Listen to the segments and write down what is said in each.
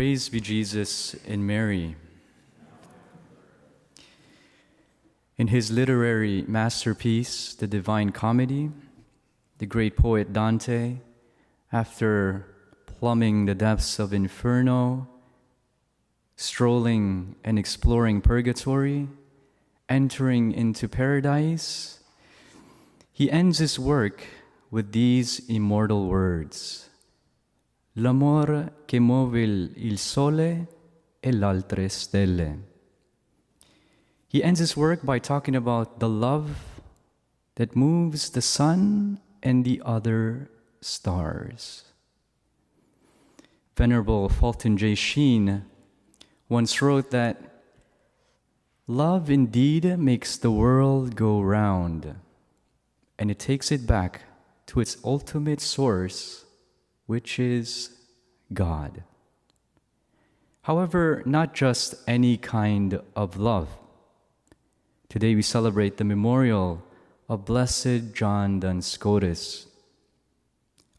Praise be Jesus and Mary. In his literary masterpiece, The Divine Comedy, the great poet Dante, after plumbing the depths of Inferno, strolling and exploring purgatory, entering into paradise, he ends his work with these immortal words: L'amor che muove il sole e l'altre stelle. He ends his work by talking about the love that moves the sun and the other stars. Venerable Fulton J. Sheen once wrote that love indeed makes the world go round, and it takes it back to its ultimate source, which is God. However, not just any kind of love. Today we celebrate the memorial of Blessed John Duns Scotus,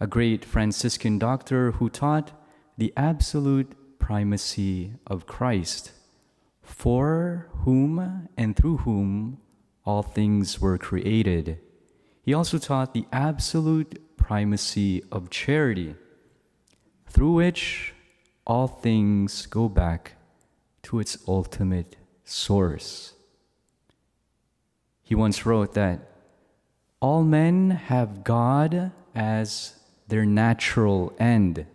a great Franciscan doctor who taught the absolute primacy of Christ, for whom and through whom all things were created. He also taught the absolute primacy of charity, through which all things go back to its ultimate source. He once wrote that all men have God as their natural end,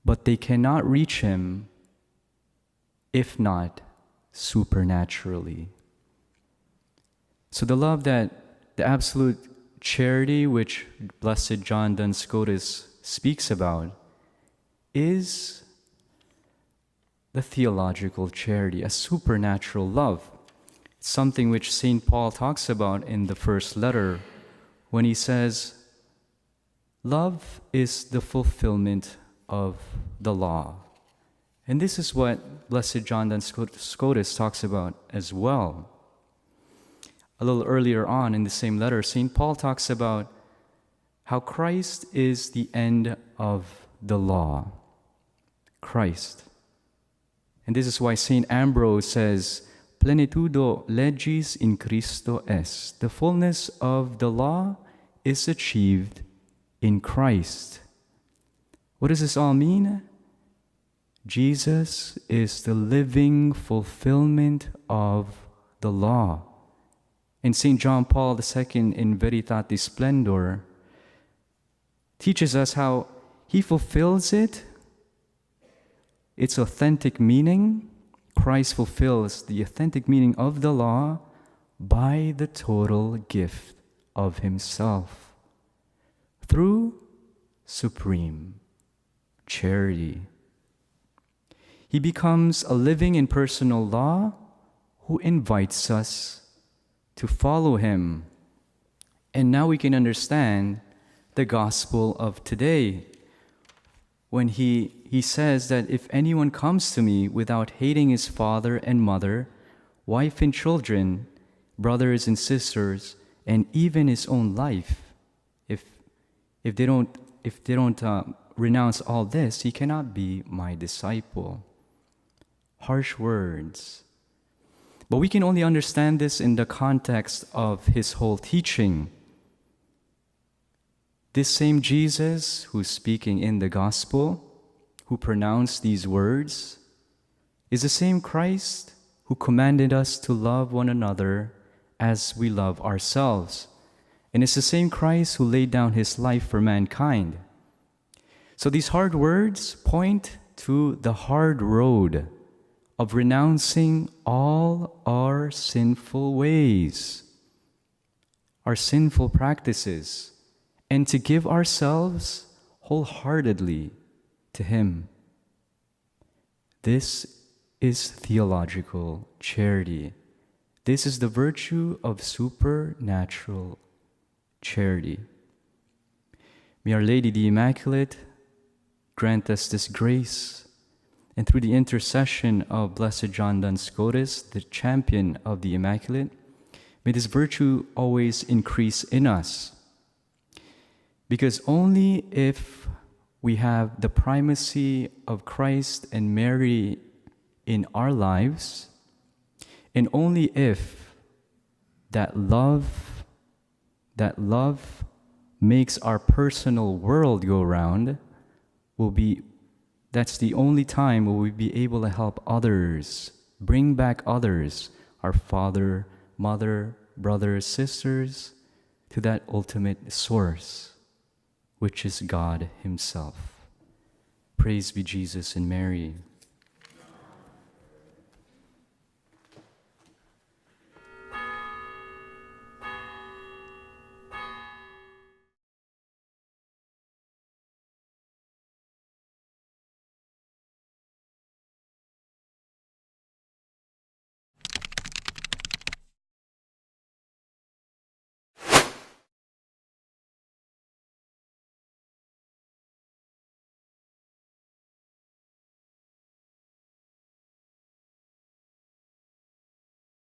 but they cannot reach him if not supernaturally. So the love that the absolute charity which Blessed John Duns Scotus speaks about is the theological charity, a supernatural love. It's something which St. Paul talks about in the first letter when he says, love is the fulfillment of the law. And this is what Blessed John Duns Scotus talks about as well. A little earlier on in the same letter, St. Paul talks about how Christ is the end of the law. Christ. And this is why St. Ambrose says, Plenitudo legis in Christo est. The fullness of the law is achieved in Christ. What does this all mean? Jesus is the living fulfillment of the law. And St. John Paul II in Veritatis Splendor teaches us how he fulfills it, its authentic meaning. Christ fulfills the authentic meaning of the law by the total gift of himself through supreme charity. He becomes a living and personal law who invites us to follow him. And now we can understand the gospel of today when he says that if anyone comes to me without hating his father and mother, wife and children, brothers and sisters, and even his own life, if they don't renounce all this, he cannot be my disciple. Harsh words. But we can only understand this in the context of his whole teaching. This same Jesus who's speaking in the gospel, who pronounced these words, is the same Christ who commanded us to love one another as we love ourselves. And it's the same Christ who laid down his life for mankind. So these hard words point to the hard road of renouncing all our sinful ways, our sinful practices, and to give ourselves wholeheartedly to him. This is theological charity. This is the virtue of supernatural charity. May Our Lady the Immaculate grant us this grace, and through the intercession of Blessed John Duns Scotus, the champion of the Immaculate, may this virtue always increase in us. Because only if we have the primacy of Christ and Mary in our lives, and only if that love makes our personal world go round, that's the only time will we be able to help others, bring back others, our father, mother, brothers, sisters, to that ultimate source, which is God Himself. Praise be Jesus and Mary.